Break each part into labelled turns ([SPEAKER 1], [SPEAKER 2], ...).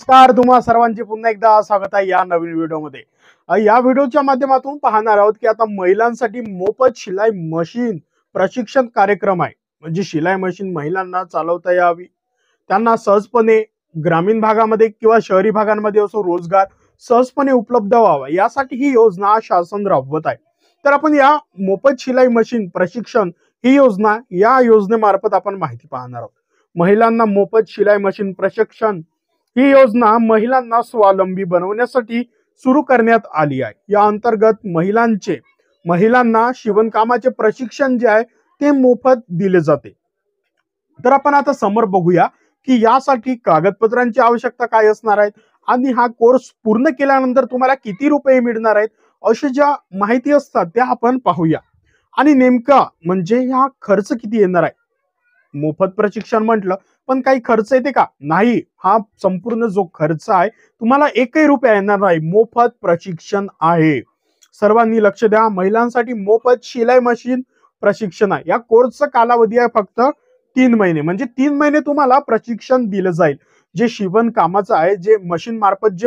[SPEAKER 1] नमस्कार, तुम्हा सर्वांचे पुन्हा एकदा स्वागत आहे या नवीन व्हिडिओमध्ये। या व्हिडिओच्या माध्यमातून पाहणार आहोत की आता महिलांसाठी मोफत शिलाई मशीन प्रशिक्षण कार्यक्रम आहे। म्हणजे शिलाई मशीन महिलांना चालवता यावी, त्यांना सहजपणे ग्रामीण भागामध्ये किंवा शहरी भागांमध्ये असो रोजगार सहजपणे उपलब्ध व्हावा यासाठी ही योजना शासन राबवत आहे। तर आपण या मोफत शिलाई मशीन प्रशिक्षण ही योजना या योजनेमार्फत आपण माहिती पाहणार आहोत। महिलांना मोफत शिलाई मशीन प्रशिक्षण ही योजना महिलांना स्वावलंबी बनवण्यासाठी सुरू करण्यात आली आहे। या अंतर्गत महिलांना शिवणकामाचे प्रशिक्षण जे आहे ते मोफत दिले जाते। तर आपण आता समोर बघूया की यासाठी कागदपत्रांची आवश्यकता काय असणार आहे आणि हा कोर्स पूर्ण केल्यानंतर तुम्हाला किती रुपये मिळणार आहेत अशा ज्या माहिती असतात त्या आपण पाहूया। आणि नेमका म्हणजे हा खर्च किती येणार आहे। मोफत प्रशिक्षण म्हटलं पण काही खर्च येते का? नाही, हा संपूर्ण जो खर्च आहे तुम्हाला एकही रुपया येणार नाही। मोफत प्रशिक्षण आहे। सर्वांनी लक्ष द्या, महिलांसाठी मोफत शिलाई मशीन प्रशिक्षण आहे। या कोर्सचा कालावधी आहे फक्त 3 महिने। म्हणजे 3 महिने तुम्हाला प्रशिक्षण दिलं जाईल। जे शिवण कामाचं आहे, जे मशीन मार्फत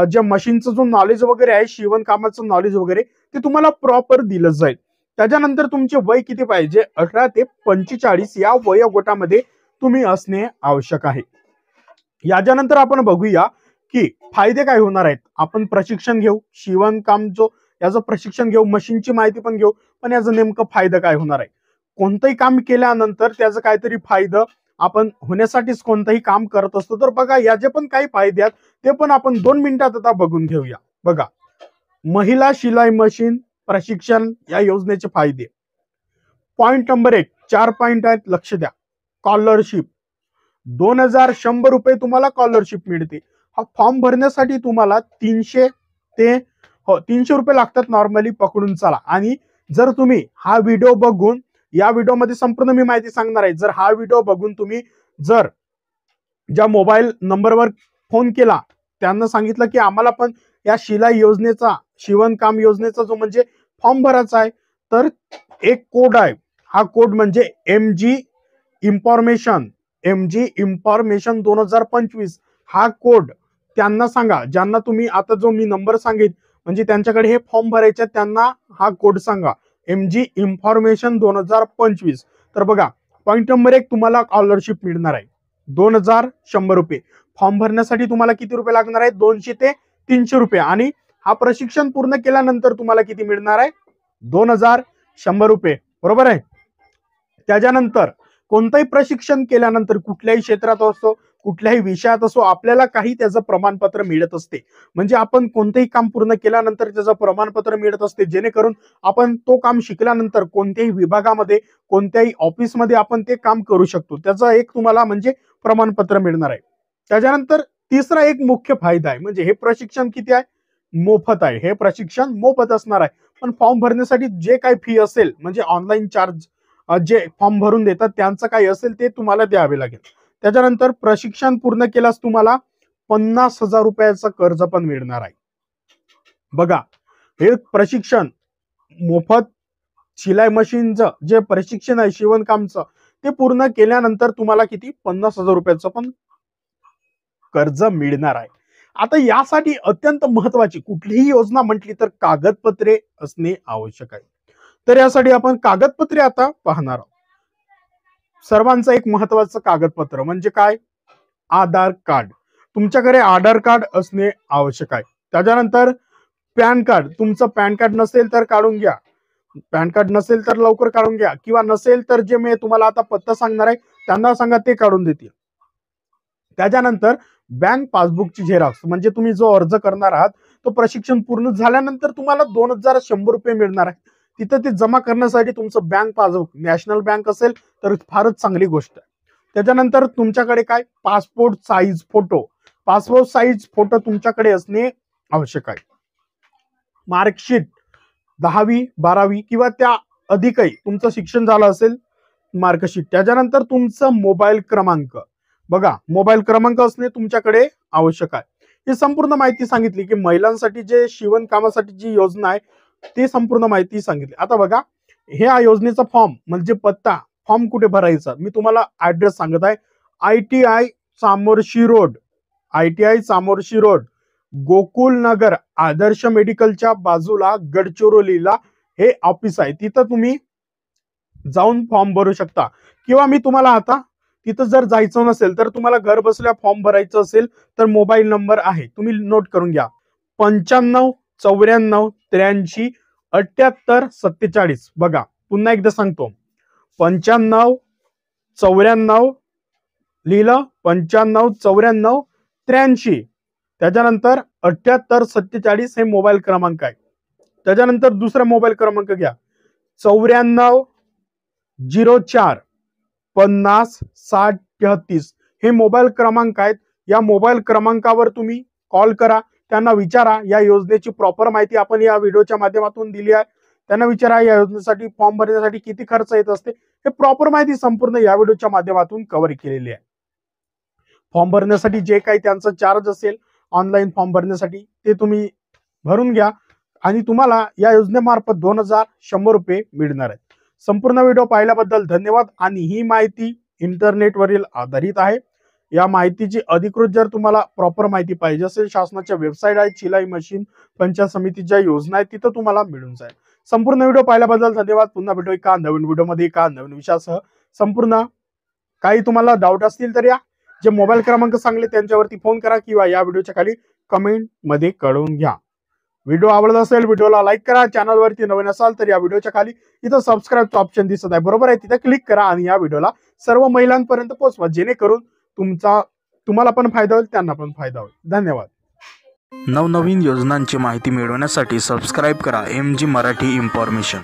[SPEAKER 1] जे मशीनचं जो नॉलेज वगैरे आहे, शिवण कामाचं नॉलेज वगैरे ते तुम्हाला प्रॉपर दिलं जाईल। त्याच्यानंतर तुमचे वय किती पाहिजे? 18 ते 45 या वयोगटामध्ये तुम्ही असणे आवश्यक आहे। याच्यानंतर आपण बघूया की फायदे काय होणार आहेत। आपण प्रशिक्षण घेऊ, शिवणकाम याचं प्रशिक्षण घेऊ, मशीनची माहिती पण घेऊ, पण याचं नेमकं फायदा काय होणार आहे। कोणतंही काम केल्यानंतर त्याचं काहीतरी फायदा आपण होण्यासाठीच कोणतंही काम करत असतो। तर बघा याचे पण काही फायदे आहेत, ते पण आपण 2 मिनिटात आता बघून घेऊया। बघा, महिला शिलाई मशीन प्रशिक्षण या योजनेचे फायदे। पॉइंट नंबर 1, 4 पॉइंट आहेत, लक्ष द्या। स्कॉलरशिप 2100 रुपये तुम्हाला स्कॉलरशिप मिळते। हा फॉर्म भरण्यासाठी तुम्हाला 300 रुपये लागतात नॉर्मली पकडून चला। आणि जर तुम्ही हा व्हिडिओ बघून, या व्हिडिओमध्ये संपूर्ण मी माहिती सांगणार आहे, जर हा व्हिडिओ बघून तुम्ही जर ज्या मोबाईल नंबरवर फोन केला त्यांना सांगितलं की आम्हाला पण या शिलाई योजनेचा, शिवणकाम योजनेचा जो म्हणजे फॉर्म भरायचा आहे, तर एक कोड आहे। हा कोड म्हणजे MG इन्फॉर्मेशन 2025 हा कोड त्यांना सांगा। ज्यांना तुम्ही आता जो मी नंबर सांगेन म्हणजे त्यांच्याकडे हे फॉर्म भरायचे, त्यांना हा कोड सांगा, MG इन्फॉर्मेशन 2025। तर बघा, पॉइंट नंबर 1, तुम्हाला स्कॉलरशिप मिळणार आहे 2100 रुपये। फॉर्म भरण्यासाठी तुम्हाला किती रुपये लागणार आहेत? 200 ते 300 रुपये। आणि हा प्रशिक्षण पूर्ण केल्यानंतर तुम्हाला किती मिळणार आहे? 2100 रुपये, बरोबर आहे। त्याच्यानंतर कोणतंही प्रशिक्षण केल्यानंतर कुठल्याही क्षेत्रात असो, कुठल्याही विषयात असो, आपल्याला काही त्याचं प्रमाणपत्र मिळत असते। म्हणजे आपण कोणतेही काम पूर्ण केल्यानंतर त्याचं प्रमाणपत्र मिळत असते, जेणेकरून आपण तो काम शिकल्यानंतर कोणत्याही विभागामध्ये, कोणत्याही ऑफिसमध्ये आपण ते काम करू शकतो। त्याचा एक तुम्हाला म्हणजे प्रमाणपत्र मिळणार आहे। त्याच्यानंतर तिसरा एक मुख्य फायदा आहे, म्हणजे हे प्रशिक्षण किती आहे? मोफत आहे। हे प्रशिक्षण मोफत असणार आहे, पण फॉर्म भरण्यासाठी जे काही फी असेल, म्हणजे ऑनलाईन चार्ज जे फॉर्म भरून देतात त्यांचं काही असेल ते तुम्हाला द्यावे लागेल। त्याच्यानंतर प्रशिक्षण पूर्ण केल्यास तुम्हाला 50,000 रुपयाचं कर्ज पण मिळणार आहे। बघा, हे प्रशिक्षण मोफत शिलाई मशीनचं जे प्रशिक्षण आहे शिवणकामचं, ते पूर्ण केल्यानंतर तुम्हाला किती? 50,000 रुपयाचं पण कर्ज मिळणार आहे। आता यासाठी अत्यंत महत्वाची कुठलीही योजना म्हटली तर कागदपत्रे असणे आवश्यक आहे। तर यासाठी आपण कागदपत्रे आता पाहणार आहोत। सर्वांचं एक महत्वाचं कागदपत्र म्हणजे काय? आधार कार्ड। तुमच्याकडे आधार कार्ड असणे आवश्यक आहे। त्याच्यानंतर पॅन कार्ड, तुमचं पॅन कार्ड नसेल तर काढून घ्या। पॅन कार्ड नसेल तर लवकर काढून घ्या, किंवा नसेल तर जे मी तुम्हाला आता पत्ता सांगणार आहे त्यांना सांगा, ते काढून देतील। त्याच्यानंतर बँक पासबुकची झेरॉक्स, म्हणजे तुम्ही जो अर्ज करणार आहात तो प्रशिक्षण पूर्ण झाल्यानंतर तुम्हाला 2100 रुपये मिळणार आहे। तिथं ते जमा करण्यासाठी तुमचं बँक पासबुक, नॅशनल बँक असेल तर फारच चांगली गोष्ट आहे। त्याच्यानंतर तुमच्याकडे काय? पासपोर्ट साईज फोटो तुमच्याकडे असणे आवश्यक आहे। मार्कशीट 10वी 12वी किंवा त्या अधिकही तुमचं शिक्षण झालं असेल, मार्कशीट। त्याच्यानंतर तुमचं मोबाईल क्रमांक, बघा मोबाईल क्रमांक असणे तुमच्याकडे आवश्यक आहे। ही संपूर्ण माहिती सांगितली की महिलांसाठी जे शिवण कामासाठी जी योजना आहे ती संपूर्ण माहिती सांगितली। आता बघा, ह्या योजनेचा फॉर्म म्हणजे पत्ता, फॉर्म कुठे भरायचा मी तुम्हाला ऍड्रेस सांगत आहे। ITI Chamorshi road, ITI Samorshi road, Gokul Nagar, Adarsh मेडिकलच्या बाजूला गडचिरोलीला हे ऑफिस आहे. तिथं तुम्ही जाऊन फॉर्म भरू शकता. किंवा मी तुम्हाला आता तिथं जर जायचं नसेल तर तुम्हाला घर बसल्या फॉर्म भरायचं असेल तर मोबाईल नंबर आहे, तुम्ही नोट करून घ्या. 95 94 83 78 47. बघा पुन्हा एकदा सांगतो, 95 94 लिहिलं, 95 94 83, त्याच्यानंतर 78 47 हे मोबाईल क्रमांक आहे. त्याच्यानंतर दुसरा मोबाईल क्रमांक घ्या, 94 04 50 60 33. हे मोबाईल क्रमांक आहेत. या मोबाईल क्रमांकावर तुम्ही कॉल करा, त्यांना विचारा. या योजनेची प्रॉपर माहिती आपण या व्हिडिओच्या माध्यमातून दिली आहे. त्यांना विचारा या योजनेसाठी फॉर्म भरण्यासाठी किती खर्च येत असते, हे प्रॉपर माहिती संपूर्ण या व्हिडिओच्या माध्यमातून कव्हर केलेली आहे. फॉर्म भरण्यासाठी जे काही त्यांचा चार्ज असेल ऑनलाईन फॉर्म भरण्यासाठी ते तुम्ही भरून घ्या आणि तुम्हाला या योजनेमार्फत 2100 रुपये मिळणार आहेत. संपूर्ण व्हिडिओ पाहिल्याबद्दल धन्यवाद. आणि ही माहिती इंटरनेटवरील आधारित आहे. या माहितीची अधिकृत जर तुम्हाला प्रॉपर माहिती पाहिजे असेल, शासनाच्या वेबसाईट आहे, शिलाई मशीन पंचायत समितीच्या योजना आहेत, तिथं तुम्हाला मिळून जाईल. संपूर्ण व्हिडिओ पाहिल्याबद्दल धन्यवाद. पुन्हा भेटू एका नवीन व्हिडिओमध्ये एका नवीन विषयासह. संपूर्ण काही तुम्हाला डाऊट असतील तर या जे मोबाईल क्रमांक सांगले त्यांच्यावरती फोन करा किंवा या व्हिडिओच्या खाली कमेंट मध्ये कळवून घ्या. व्हिडिओ आवडत असेल व्हिडिओला लाईक करा. चॅनलवरती नवीन असाल तर या व्हिडिओच्या खाली इथं सबस्क्राईबचं ऑप्शन दिसत आहे, बरोबर आहे, तिथे क्लिक करा आणि या व्हिडिओला सर्व महिलांपर्यंत पोहोचवा, जेणेकरून तुम्हाला पण फायदा होईल, त्यांना पण फायदा होईल. धन्यवाद.
[SPEAKER 2] नवनवीन योजनांची माहिती मिळवण्यासाठी सबस्क्राईब करा MG मराठी इन्फॉर्मेशन.